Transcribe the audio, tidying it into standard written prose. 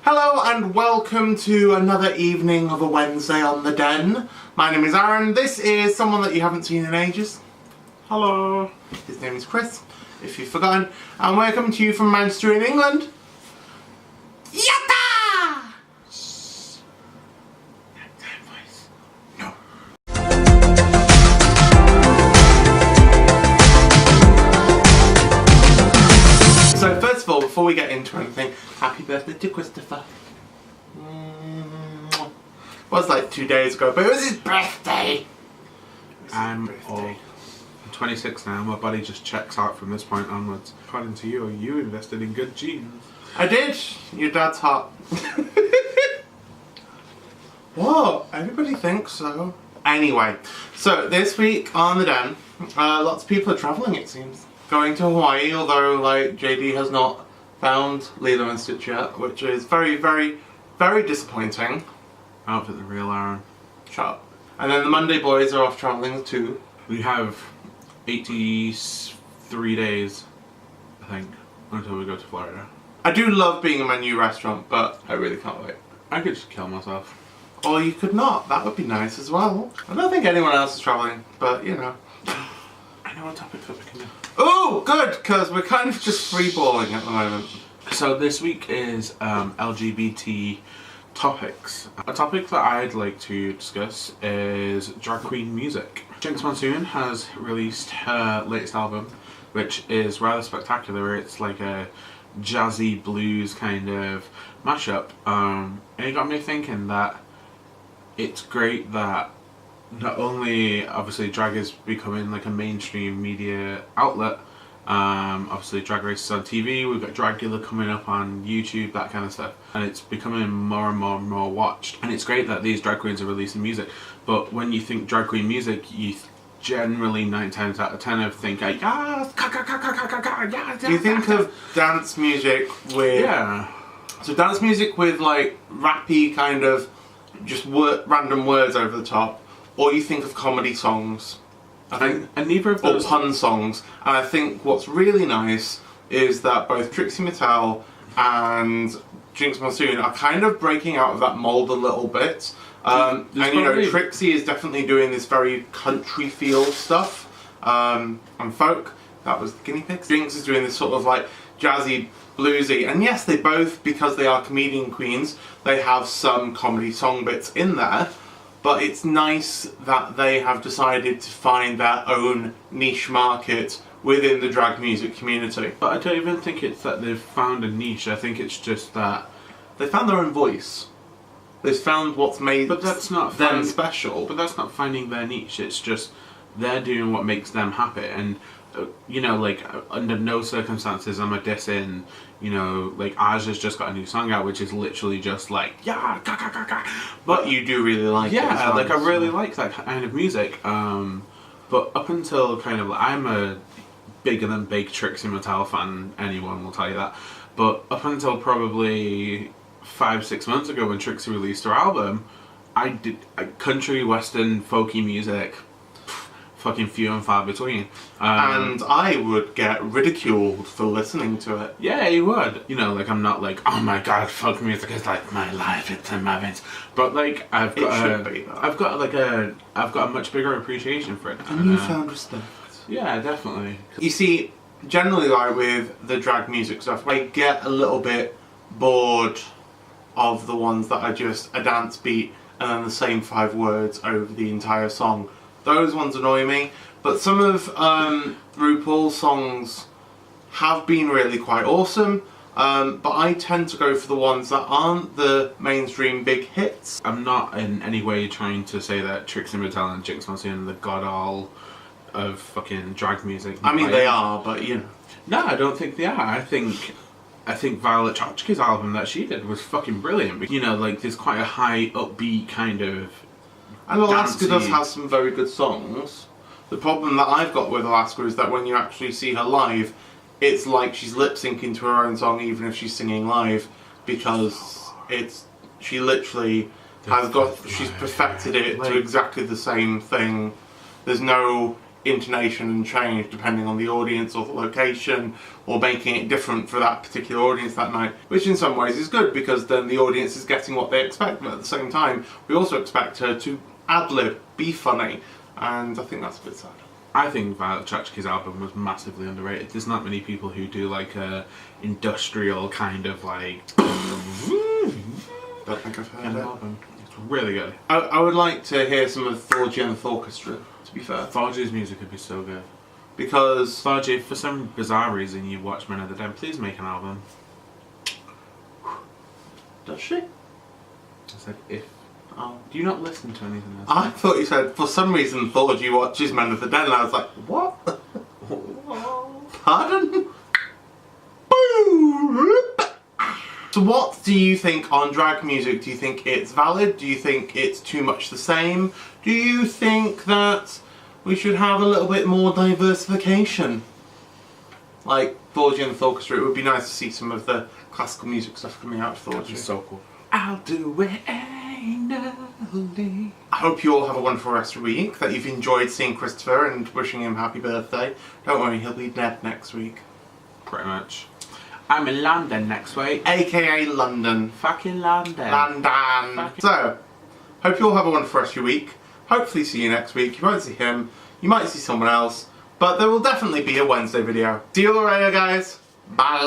Hello and welcome to another evening of a Wednesday on the Den. My name is Aaron. This is someone that you haven't seen in ages. Hello. His name is Chris, if you've forgotten. And we're coming to you from Manchester in England. Yatta! Shh. Nighttime voice. No. So first of all, before we get into anything, happy birthday to Christopher. Was like 2 days ago, but it was his birthday. I'm 26 now. My body just checks out from this point onwards. According to you, you invested in good genes. I did. Your dad's hot. What? Everybody thinks so. Anyway, so this week on the Den, lots of people are travelling, it seems. Going to Hawaii, although like JD has not found Lilo and Stitch yet, which is very, very, very disappointing. I don't think the real Aaron. Shut up. And then the Monday boys are off travelling too. We have 83 days, I think, until we go to Florida. I do love being in my new restaurant, but I really can't wait. I could just kill myself. Or you could not. That would be nice as well. I don't think anyone else is travelling, but you know. I know what topic that we can do. Oh, good, because we're kind of just freeballing at the moment. So this week is LGBT topics. A topic that I'd like to discuss is drag queen music. Jinx Monsoon has released her latest album, which is rather spectacular. It's like a jazzy blues kind of mashup, and it got me thinking that it's great that not only obviously drag is becoming like a mainstream media outlet. Obviously Drag Race is on TV, we've got Dragula coming up on YouTube, that kind of stuff, and it's becoming more and more and more watched. And it's great that these drag queens are releasing music, but when you think drag queen music, you generally 9 times out of 10 of think yes, You think of dance music with... Yeah. So dance music with like rappy kind of just random words over the top, or you think of comedy songs. I think, and neither of those, or pun songs. And I think what's really nice is that both Trixie Mattel and Jinx Monsoon are kind of breaking out of that mold a little bit. And you know, Trixie is definitely doing this very country feel stuff, and folk. That was the guinea pigs. Jinx is doing this sort of like jazzy, bluesy, and yes, they both, because they are comedian queens, they have some comedy song bits in there. But it's nice that they have decided to find their own niche market within the drag music community. But I don't even think it's that they've found a niche, I think it's just that they found their own voice. They've found what's made them special. But that's not finding their niche, it's just they're doing what makes them happy. And you know, like, under no circumstances am I dissing, you know, like, Aja's just got a new song out, which is literally just like, yeah, ga ga ga ga. But you do really like it. Yeah, like, I really like that kind of music. But up until kind of, I'm a bigger than big Trixie Mattel fan, anyone will tell you that. But up until probably 5-6 months ago when Trixie released her album, I did country, western, folky music. Fucking few and far between. And I would get ridiculed for listening to it. Yeah, you would. You know, like, I'm not like, oh my god, folk music is like my life, it's in my veins. But like, I've got a much bigger appreciation for it. A newfound respect. Yeah, definitely. You see, generally like with the drag music stuff, I get a little bit bored of the ones that are just a dance beat and then the same 5 words over the entire song. Those ones annoy me, but some of RuPaul's songs have been really quite awesome, but I tend to go for the ones that aren't the mainstream big hits. I'm not in any way trying to say that Trixie Mattel and Jinx Monsoon are the god-all of fucking drag music. I mean, they are, but you know. No, I don't think they are. I think Violet Chachki's album that she did was fucking brilliant. But, you know, like, there's quite a high, upbeat kind of... And Alaska does have some very good songs. The problem that I've got with Alaska is that when you actually see her live, it's like she's lip-syncing to her own song even if she's singing live, because she literally she's perfected it to exactly the same thing. There's no intonation and change depending on the audience or the location, or making it different for that particular audience that night, which in some ways is good because then the audience is getting what they expect, but at the same time we also expect her to ad-lib, be funny, and I think that's a bit sad. I think Violet Chachki's album was massively underrated. There's not many people who do like a industrial kind of like Don't think I've heard it. album. It's really good. I would like to hear some of Thorgy and the Orchestra, to be fair. Thorgy's music would be so good. Because... Thorgy, if for some bizarre reason you watch Men of the Dead, please make an album. Does she? I said if. Oh. Do you not listen to anything else? I thought you said, for some reason, Thorgy watches Men of the Dead, and I was like, what? Pardon? So what do you think on drag music? Do you think it's valid? Do you think it's too much the same? Do you think that we should have a little bit more diversification? Like Thorgy and the Orchestra, it would be nice to see some of the classical music stuff coming out of Thorgy. It's so cool. I'll do it anally. I hope you all have a wonderful rest of the week, that you've enjoyed seeing Christopher and wishing him happy birthday. Don't worry, he'll be dead next week. Pretty much. I'm in London next week. AKA London. Fucking London. London. So, hope you all have a wonderful rest of your week. Hopefully see you next week. You won't see him, you might see someone else, but there will definitely be a Wednesday video. See you all later, guys. Bye.